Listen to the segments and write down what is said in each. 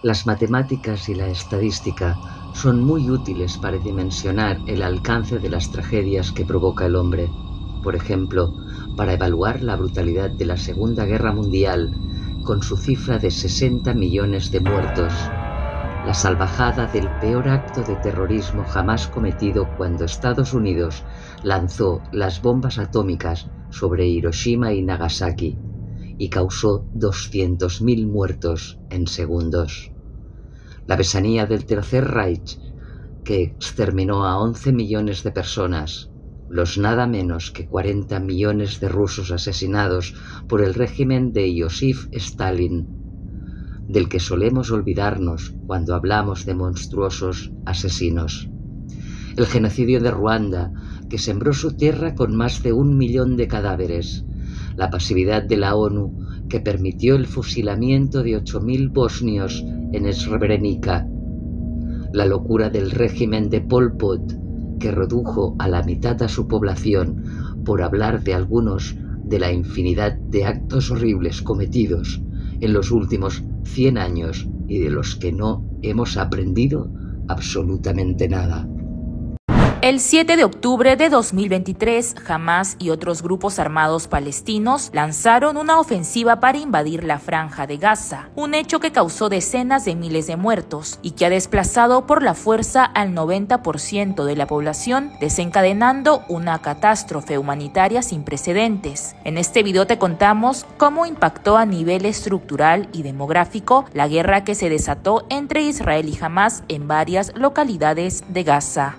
Las matemáticas y la estadística son muy útiles para dimensionar el alcance de las tragedias que provoca el hombre. Por ejemplo, para evaluar la brutalidad de la Segunda Guerra Mundial, con su cifra de 60 millones de muertos, la salvajada del peor acto de terrorismo jamás cometido cuando Estados Unidos lanzó las bombas atómicas sobre Hiroshima y Nagasaki y causó 200.000 muertos en segundos. La besanía del Tercer Reich, que exterminó a 11 millones de personas, los nada menos que 40 millones de rusos asesinados por el régimen de Joseph Stalin, del que solemos olvidarnos cuando hablamos de monstruosos asesinos. El genocidio de Ruanda, que sembró su tierra con más de 1 millón de cadáveres. La pasividad de la ONU, que permitió el fusilamiento de 8.000 bosnios en Srebrenica. La locura del régimen de Pol Pot, que redujo a la mitad a su población, por hablar de algunos de la infinidad de actos horribles cometidos en los últimos 100 años y de los que no hemos aprendido absolutamente nada. El 7 de octubre de 2023, Hamás y otros grupos armados palestinos lanzaron una ofensiva para invadir la Franja de Gaza, un hecho que causó decenas de miles de muertos y que ha desplazado por la fuerza al 90% de la población, desencadenando una catástrofe humanitaria sin precedentes. En este video te contamos cómo impactó a nivel estructural y demográfico la guerra que se desató entre Israel y Hamás en varias localidades de Gaza.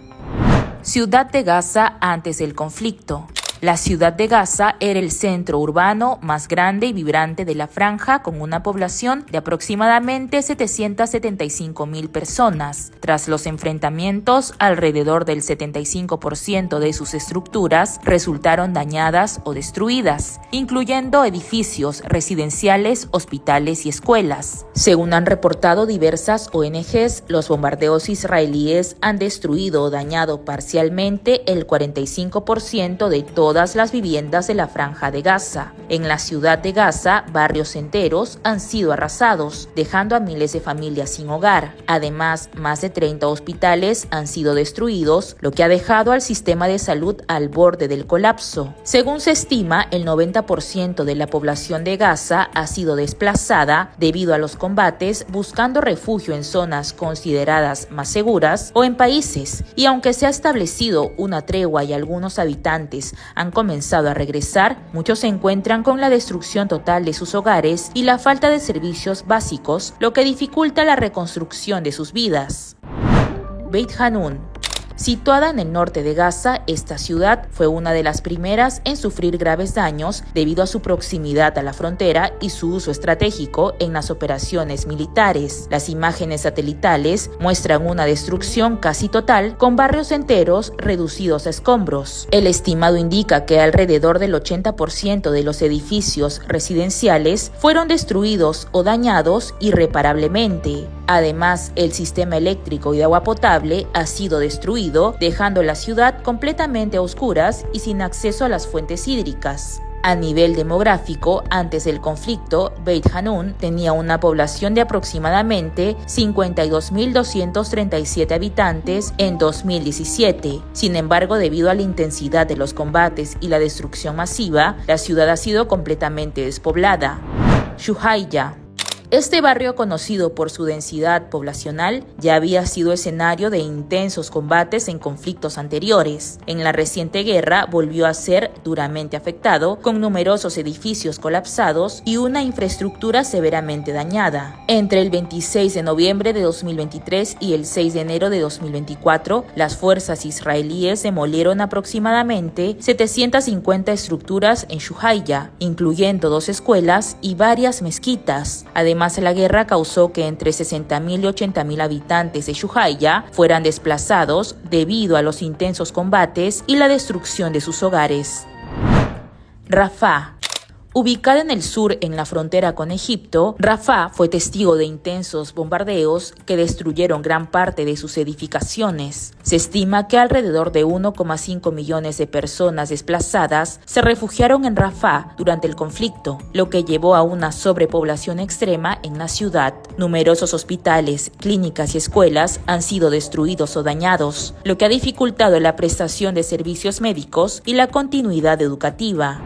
Ciudad de Gaza antes del conflicto. La ciudad de Gaza era el centro urbano más grande y vibrante de la franja, con una población de aproximadamente 775.000 personas. Tras los enfrentamientos, alrededor del 75% de sus estructuras resultaron dañadas o destruidas, incluyendo edificios residenciales, hospitales y escuelas. Según han reportado diversas ONGs, los bombardeos israelíes han destruido o dañado parcialmente el 45% de todas las viviendas de la Franja de Gaza. En la ciudad de Gaza, barrios enteros han sido arrasados, dejando a miles de familias sin hogar. Además, más de 30 hospitales han sido destruidos, lo que ha dejado al sistema de salud al borde del colapso. Según se estima, el 90% de la población de Gaza ha sido desplazada debido a los combates, buscando refugio en zonas consideradas más seguras o en países. Y aunque se ha establecido una tregua y algunos habitantes han comenzado a regresar, muchos se encuentran con la destrucción total de sus hogares y la falta de servicios básicos, lo que dificulta la reconstrucción de sus vidas. Beit Hanun. Situada en el norte de Gaza, esta ciudad fue una de las primeras en sufrir graves daños debido a su proximidad a la frontera y su uso estratégico en las operaciones militares. Las imágenes satelitales muestran una destrucción casi total, con barrios enteros reducidos a escombros. El estimado indica que alrededor del 80% de los edificios residenciales fueron destruidos o dañados irreparablemente. Además, el sistema eléctrico y de agua potable ha sido destruido, dejando la ciudad completamente a oscuras y sin acceso a las fuentes hídricas. A nivel demográfico, antes del conflicto, Beit Hanun tenía una población de aproximadamente 52.237 habitantes en 2017. Sin embargo, debido a la intensidad de los combates y la destrucción masiva, la ciudad ha sido completamente despoblada. Shuhaya. Este barrio, conocido por su densidad poblacional, ya había sido escenario de intensos combates en conflictos anteriores. En la reciente guerra volvió a ser duramente afectado, con numerosos edificios colapsados y una infraestructura severamente dañada. Entre el 26 de noviembre de 2023 y el 6 de enero de 2024, las fuerzas israelíes demolieron aproximadamente 750 estructuras en Shuhaya, incluyendo 2 escuelas y varias mezquitas. Además, la guerra causó que entre 60.000 y 80.000 habitantes de Shuhaya fueran desplazados debido a los intensos combates y la destrucción de sus hogares. Rafah. Ubicada en el sur, en la frontera con Egipto, Rafah fue testigo de intensos bombardeos que destruyeron gran parte de sus edificaciones. Se estima que alrededor de 1,5 millones de personas desplazadas se refugiaron en Rafah durante el conflicto, lo que llevó a una sobrepoblación extrema en la ciudad. Numerosos hospitales, clínicas y escuelas han sido destruidos o dañados, lo que ha dificultado la prestación de servicios médicos y la continuidad educativa.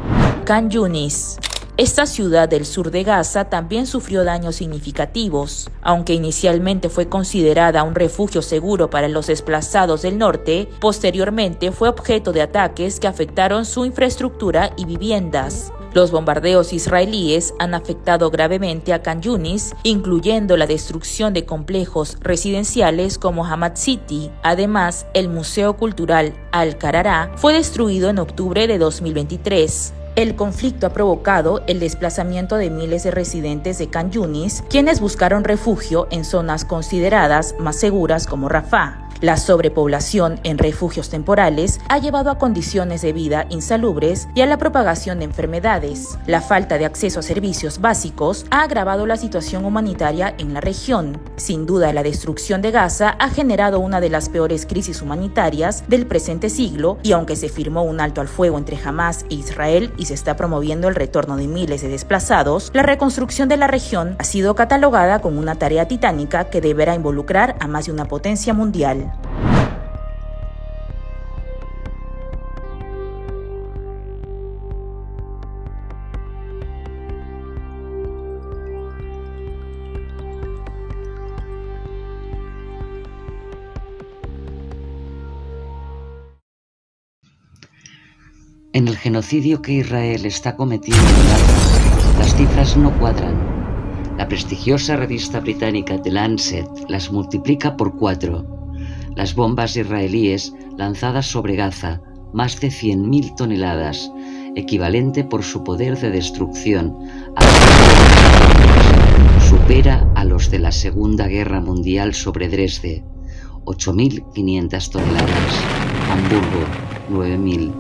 Khan Yunis. Esta ciudad del sur de Gaza también sufrió daños significativos. Aunque inicialmente fue considerada un refugio seguro para los desplazados del norte, posteriormente fue objeto de ataques que afectaron su infraestructura y viviendas. Los bombardeos israelíes han afectado gravemente a Khan Yunis, incluyendo la destrucción de complejos residenciales como Hamad City. Además, el Museo Cultural Al-Qarara fue destruido en octubre de 2023. El conflicto ha provocado el desplazamiento de miles de residentes de Khan Yunis, quienes buscaron refugio en zonas consideradas más seguras como Rafah. La sobrepoblación en refugios temporales ha llevado a condiciones de vida insalubres y a la propagación de enfermedades. La falta de acceso a servicios básicos ha agravado la situación humanitaria en la región. Sin duda, la destrucción de Gaza ha generado una de las peores crisis humanitarias del presente siglo, y aunque se firmó un alto al fuego entre Hamás e Israel y se está promoviendo el retorno de miles de desplazados, la reconstrucción de la región ha sido catalogada como una tarea titánica que deberá involucrar a más de una potencia mundial. En el genocidio que Israel está cometiendo en Gaza, las cifras no cuadran. La prestigiosa revista británica The Lancet las multiplica por 4. Las bombas israelíes lanzadas sobre Gaza, más de 100.000 toneladas, equivalente por su poder de destrucción supera a los de la Segunda Guerra Mundial sobre Dresde, 8.500 toneladas, Hamburgo, 9.000,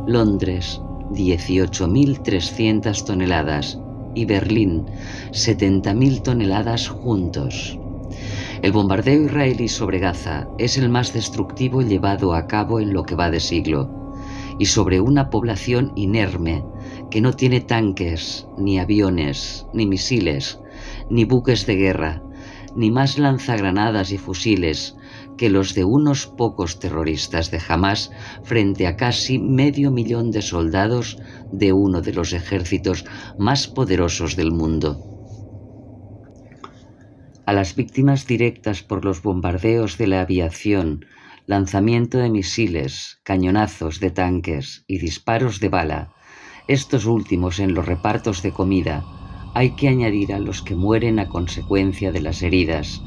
Londres, 18.300 toneladas y Berlín, 70.000 toneladas juntos. El bombardeo israelí sobre Gaza es el más destructivo llevado a cabo en lo que va de siglo, y sobre una población inerme que no tiene tanques, ni aviones, ni misiles, ni buques de guerra, ni más lanzagranadas y fusiles que los de unos pocos terroristas de Hamás frente a casi 500.000 de soldados de uno de los ejércitos más poderosos del mundo. A las víctimas directas por los bombardeos de la aviación, lanzamiento de misiles, cañonazos de tanques y disparos de bala, estos últimos en los repartos de comida, hay que añadir a los que mueren a consecuencia de las heridas,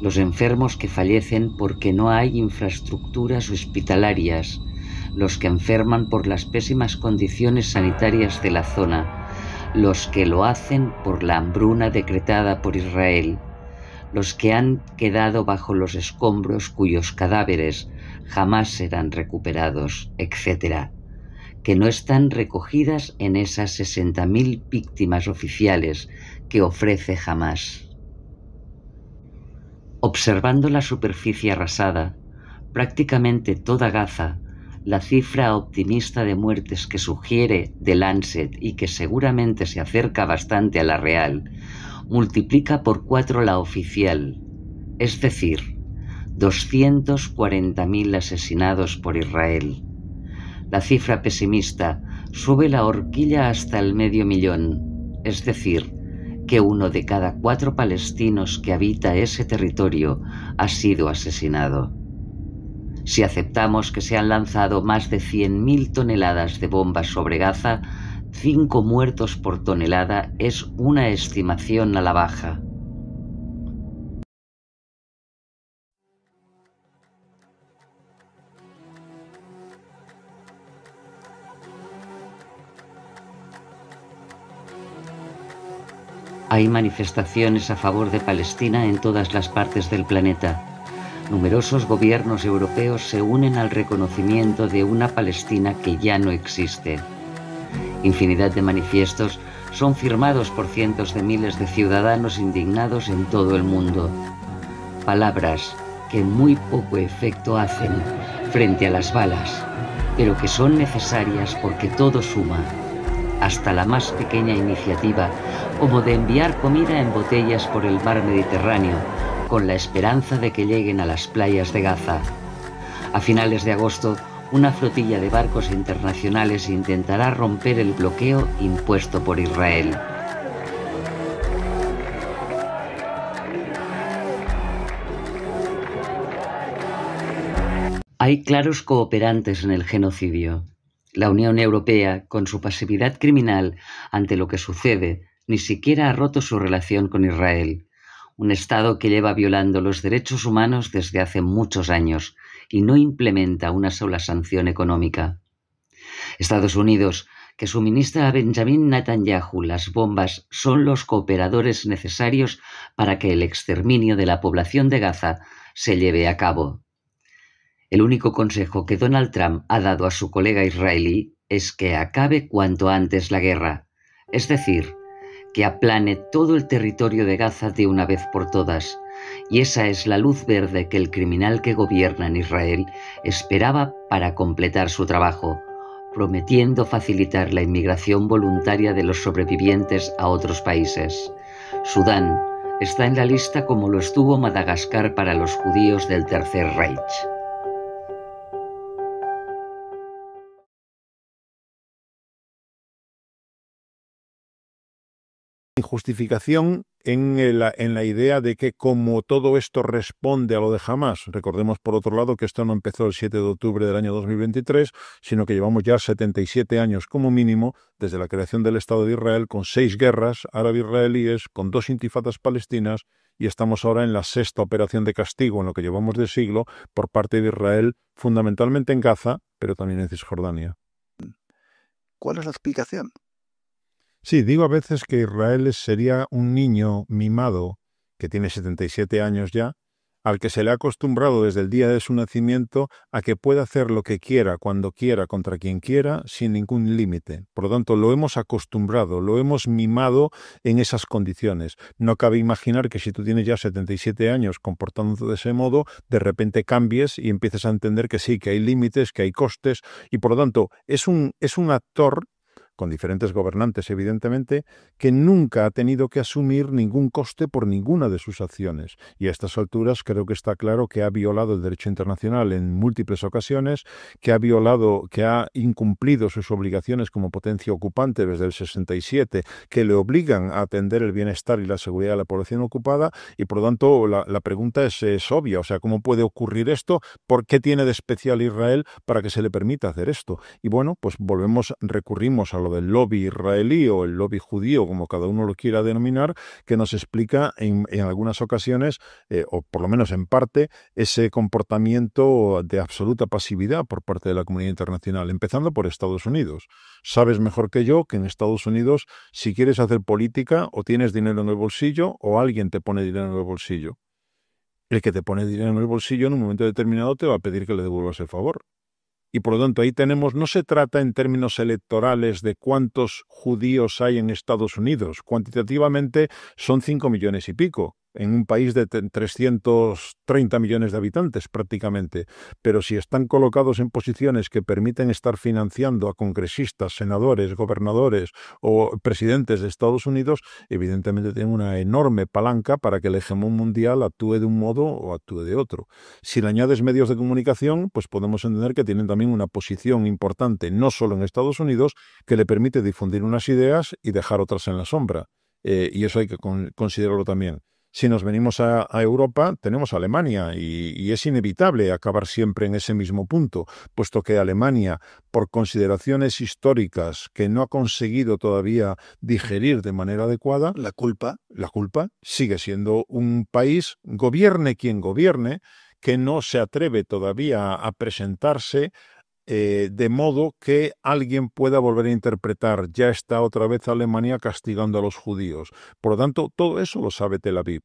los enfermos que fallecen porque no hay infraestructuras hospitalarias, los que enferman por las pésimas condiciones sanitarias de la zona, los que lo hacen por la hambruna decretada por Israel, los que han quedado bajo los escombros cuyos cadáveres jamás serán recuperados, etc., que no están recogidas en esas 60.000 víctimas oficiales que ofrece Hamás. Observando la superficie arrasada, prácticamente toda Gaza, la cifra optimista de muertes que sugiere The Lancet y que seguramente se acerca bastante a la real, multiplica por 4 la oficial, es decir, 240.000 asesinados por Israel. La cifra pesimista sube la horquilla hasta el 500.000, es decir, que 1 de cada 4 palestinos que habita ese territorio ha sido asesinado. Si aceptamos que se han lanzado más de 100.000 toneladas de bombas sobre Gaza, 5 muertos por tonelada es una estimación a la baja. Hay manifestaciones a favor de Palestina en todas las partes del planeta. Numerosos gobiernos europeos se unen al reconocimiento de una Palestina que ya no existe. Infinidad de manifiestos son firmados por cientos de miles de ciudadanos indignados en todo el mundo. Palabras que muy poco efecto hacen frente a las balas, pero que son necesarias porque todo suma, hasta la más pequeña iniciativa, como de enviar comida en botellas por el mar Mediterráneo, con la esperanza de que lleguen a las playas de Gaza. A finales de agosto, una flotilla de barcos internacionales intentará romper el bloqueo impuesto por Israel. Hay claros cooperantes en el genocidio. La Unión Europea, con su pasividad criminal ante lo que sucede, ni siquiera ha roto su relación con Israel, un Estado que lleva violando los derechos humanos desde hace muchos años y no implementa una sola sanción económica. Estados Unidos, que suministra a Benjamin Netanyahu las bombas, son los cooperadores necesarios para que el exterminio de la población de Gaza se lleve a cabo. El único consejo que Donald Trump ha dado a su colega israelí es que acabe cuanto antes la guerra, es decir, que aplane todo el territorio de Gaza de una vez por todas, y esa es la luz verde que el criminal que gobierna en Israel esperaba para completar su trabajo, prometiendo facilitar la inmigración voluntaria de los sobrevivientes a otros países. Sudán está en la lista como lo estuvo Madagascar para los judíos del Tercer Reich. Justificación en la idea de que como todo esto responde a lo de Hamás, recordemos por otro lado que esto no empezó el 7 de octubre del año 2023, sino que llevamos ya 77 años como mínimo desde la creación del Estado de Israel, con 6 guerras árabe-israelíes, con 2 intifadas palestinas, y estamos ahora en la 6ª operación de castigo en lo que llevamos de siglo por parte de Israel, fundamentalmente en Gaza, pero también en Cisjordania. ¿Cuál es la explicación? Sí, digo a veces que Israel sería un niño mimado, que tiene 77 años ya, al que se le ha acostumbrado desde el día de su nacimiento a que pueda hacer lo que quiera, cuando quiera, contra quien quiera, sin ningún límite. Por lo tanto, lo hemos acostumbrado, lo hemos mimado en esas condiciones. No cabe imaginar que si tú tienes ya 77 años comportándote de ese modo, de repente cambies y empieces a entender que sí, que hay límites, que hay costes, y por lo tanto, es un actor con diferentes gobernantes, evidentemente, que nunca ha tenido que asumir ningún coste por ninguna de sus acciones. Y a estas alturas creo que está claro que ha violado el derecho internacional en múltiples ocasiones, que ha incumplido sus obligaciones como potencia ocupante desde el 67, que le obligan a atender el bienestar y la seguridad de la población ocupada, y por lo tanto la pregunta es obvia. O sea, ¿cómo puede ocurrir esto? ¿Por qué tiene de especial Israel para que se le permita hacer esto? Y bueno, pues recurrimos a lo del lobby israelí o el lobby judío, como cada uno lo quiera denominar, que nos explica en algunas ocasiones, o por lo menos en parte, ese comportamiento de absoluta pasividad por parte de la comunidad internacional, empezando por Estados Unidos. Sabes mejor que yo que en Estados Unidos, si quieres hacer política, o tienes dinero en el bolsillo o alguien te pone dinero en el bolsillo. El que te pone dinero en el bolsillo en un momento determinado te va a pedir que le devuelvas el favor. Y por lo tanto ahí tenemos, no se trata en términos electorales de cuántos judíos hay en Estados Unidos. Cuantitativamente son 5 millones y pico, en un país de 330 millones de habitantes prácticamente. Pero si están colocados en posiciones que permiten estar financiando a congresistas, senadores, gobernadores o presidentes de Estados Unidos, evidentemente tienen una enorme palanca para que el hegemón mundial actúe de un modo o actúe de otro. Si le añades medios de comunicación, pues podemos entender que tienen también una posición importante, no solo en Estados Unidos, que le permite difundir unas ideas y dejar otras en la sombra. Y eso hay que considerarlo también. Si nos venimos a Europa, tenemos a Alemania y es inevitable acabar siempre en ese mismo punto, puesto que Alemania, por consideraciones históricas que no ha conseguido todavía digerir de manera adecuada, la culpa sigue siendo un país, gobierne quien gobierne, que no se atreve todavía a presentarse de modo que alguien pueda volver a interpretar, ya está otra vez Alemania castigando a los judíos. Por lo tanto, todo eso lo sabe Tel Aviv.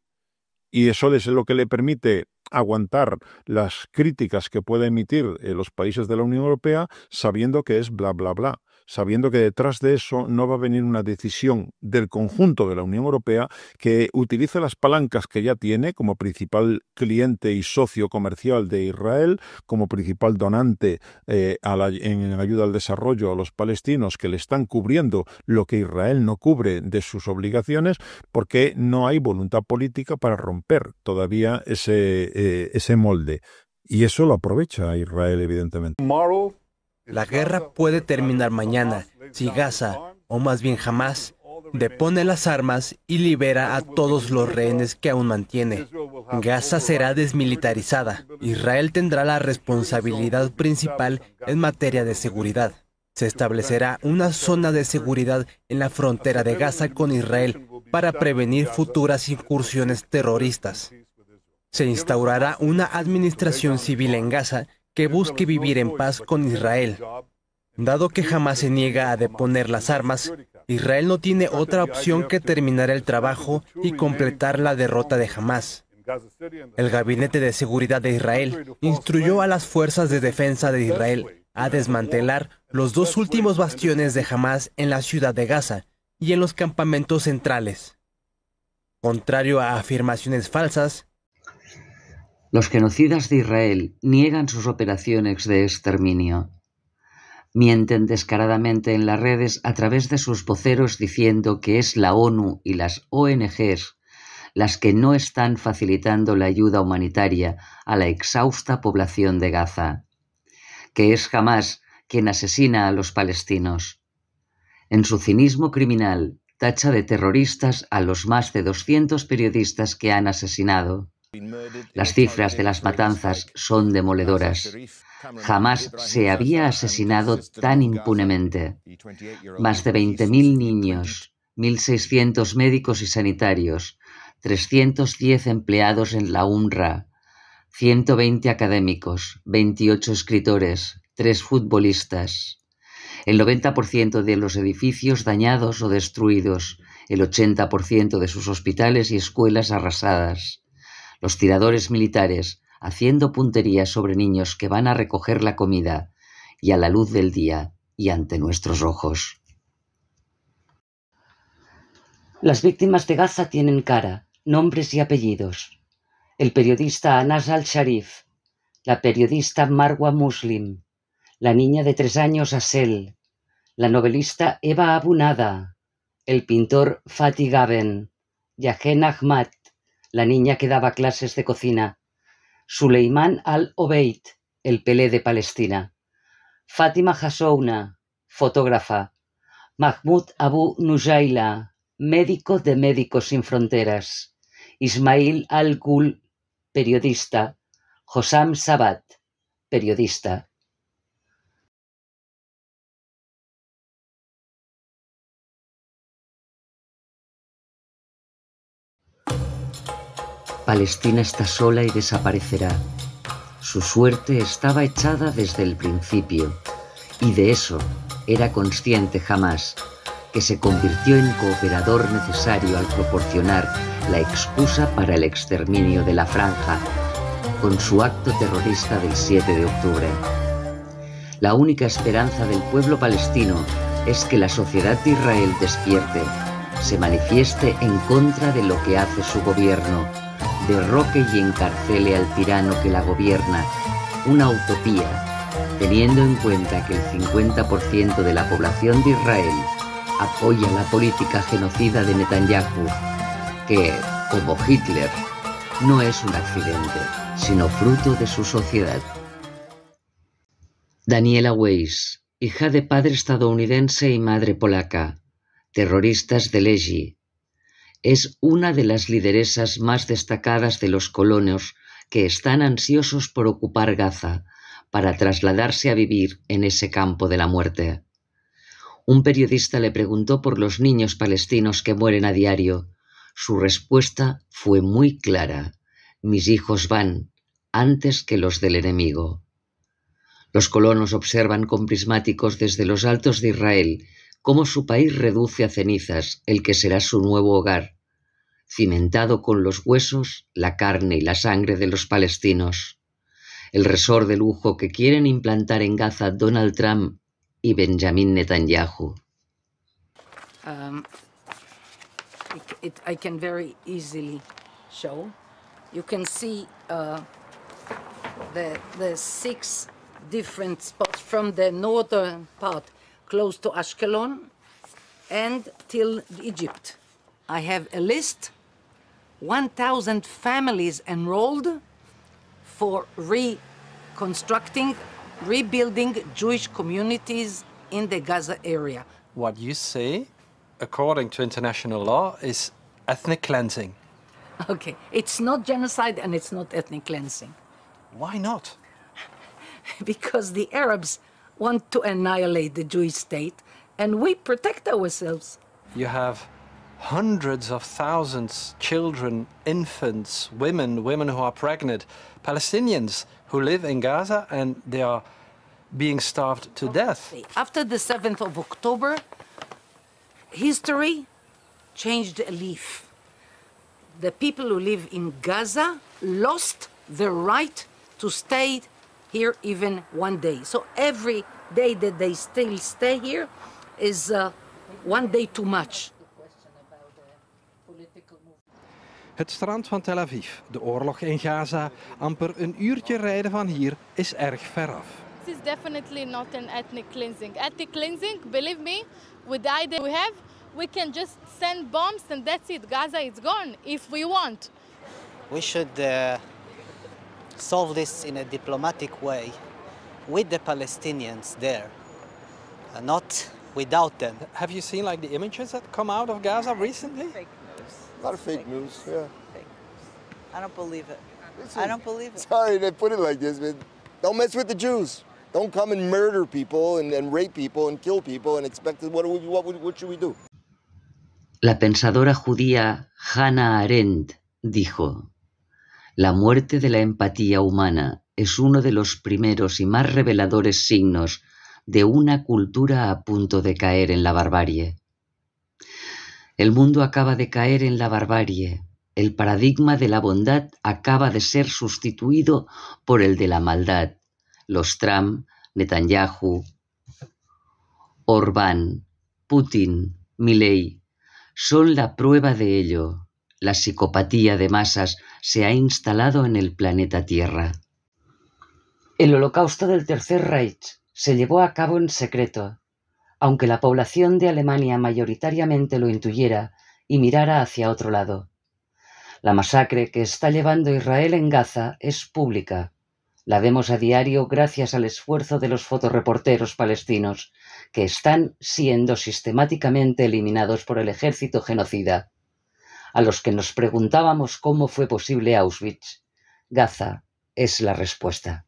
Y eso es lo que le permite aguantar las críticas que pueda emitir los países de la Unión Europea, sabiendo que es bla, bla, bla. sabiendo que detrás de eso no va a venir una decisión del conjunto de la Unión Europea que utilice las palancas que ya tiene como principal cliente y socio comercial de Israel, como principal donante en ayuda al desarrollo a los palestinos, que le están cubriendo lo que Israel no cubre de sus obligaciones, porque no hay voluntad política para romper todavía ese molde. Y eso lo aprovecha Israel, evidentemente. La guerra puede terminar mañana si Gaza, o más bien Hamás, depone las armas y libera a todos los rehenes que aún mantiene. Gaza será desmilitarizada. Israel tendrá la responsabilidad principal en materia de seguridad. Se establecerá una zona de seguridad en la frontera de Gaza con Israel para prevenir futuras incursiones terroristas. Se instaurará una administración civil en Gaza que busque vivir en paz con Israel. Dado que Hamás se niega a deponer las armas, Israel no tiene otra opción que terminar el trabajo y completar la derrota de Hamás. El Gabinete de Seguridad de Israel instruyó a las fuerzas de defensa de Israel a desmantelar los 2 últimos bastiones de Hamás en la ciudad de Gaza y en los campamentos centrales. Contrario a afirmaciones falsas, los genocidas de Israel niegan sus operaciones de exterminio. Mienten descaradamente en las redes a través de sus voceros diciendo que es la ONU y las ONGs las que no están facilitando la ayuda humanitaria a la exhausta población de Gaza, que es Hamás quien asesina a los palestinos. En su cinismo criminal, tacha de terroristas a los más de 200 periodistas que han asesinado. Las cifras de las matanzas son demoledoras. Jamás se había asesinado tan impunemente. Más de 20.000 niños, 1.600 médicos y sanitarios, 310 empleados en la UNRWA, 120 académicos, 28 escritores, 3 futbolistas. El 90% de los edificios dañados o destruidos, el 80% de sus hospitales y escuelas arrasadas. Los tiradores militares haciendo puntería sobre niños que van a recoger la comida y a la luz del día y ante nuestros ojos. Las víctimas de Gaza tienen cara, nombres y apellidos. El periodista Anas al-Sharif, la periodista Marwa Muslim, la niña de 3 años Asel, la novelista Eva Abu Nada, el pintor Fatih Gaben, Yahen Ahmad, la niña que daba clases de cocina, Suleiman al-Obeid, el Pelé de Palestina, Fátima Hassouna, fotógrafa, Mahmoud Abu Nujaila, médico de Médicos Sin Fronteras, Ismail al-Ghul, periodista, Hossam Sabat, periodista. Palestina está sola y desaparecerá. Su suerte estaba echada desde el principio, y de eso era consciente Hamás, que se convirtió en cooperador necesario al proporcionar la excusa para el exterminio de la franja, con su acto terrorista del 7 de octubre. La única esperanza del pueblo palestino es que la sociedad de Israel despierte, se manifieste en contra de lo que hace su gobierno, derroque y encarcele al tirano que la gobierna, una utopía, teniendo en cuenta que el 50% de la población de Israel apoya la política genocida de Netanyahu, que, como Hitler, no es un accidente, sino fruto de su sociedad. Daniela Weiss, hija de padre estadounidense y madre polaca, terroristas de Legi, es una de las lideresas más destacadas de los colonos que están ansiosos por ocupar Gaza para trasladarse a vivir en ese campo de la muerte. Un periodista le preguntó por los niños palestinos que mueren a diario. Su respuesta fue muy clara: mis hijos van antes que los del enemigo. Los colonos observan con prismáticos desde los altos de Israel cómo su país reduce a cenizas el que será su nuevo hogar, cimentado con los huesos, la carne y la sangre de los palestinos. El resort de lujo que quieren implantar en Gaza Donald Trump y Benjamin Netanyahu. I can very easily show. You can see the 6 different spots from the northern part, close to Ashkelon, and till Egypt. I have a list, 1,000 families enrolled for reconstructing, rebuilding Jewish communities in the Gaza area. What you say, according to international law, is ethnic cleansing. Okay, it's not genocide and it's not ethnic cleansing. Why not? Because the Arabs want to annihilate the Jewish state and we protect ourselves. You have hundreds of thousands, children, infants, women who are pregnant, Palestinians who live in Gaza and they are being starved to death. After the 7th of October, history changed a leaf. The people who live in Gaza lost the right to stay here even one day. So every day that they still stay here is one day too much. Het strand van Tel Aviv, de oorlog in Gaza, amper een uurtje rijden van hier, is erg veraf. This is definitely not an ethnic cleansing. Ethnic cleansing, believe me, with the idea we have, we can just send bombs and that's it. Gaza is gone if we want. We should solve this in a diplomatic way with the Palestinians there, not without them. Have you seen like the images that come out of Gaza recently? A lot of fake news, yeah. I don't believe it. Listen, I don't believe it. Sorry they put it like this, but don't mess with the Jews. Don't come and murder people and rape people and kill people and expect what should we do? La pensadora judía Hannah Arendt dijo: la muerte de la empatía humana es uno de los primeros y más reveladores signos de una cultura a punto de caer en la barbarie. El mundo acaba de caer en la barbarie. El paradigma de la bondad acaba de ser sustituido por el de la maldad. Los Trump, Netanyahu, Orbán, Putin, Milei son la prueba de ello. La psicopatía de masas se ha instalado en el planeta Tierra. El holocausto del Tercer Reich se llevó a cabo en secreto, aunque la población de Alemania mayoritariamente lo intuyera y mirara hacia otro lado. La masacre que está llevando Israel en Gaza es pública. La vemos a diario gracias al esfuerzo de los fotoreporteros palestinos, que están siendo sistemáticamente eliminados por el ejército genocida. A los que nos preguntábamos cómo fue posible Auschwitz, Gaza es la respuesta.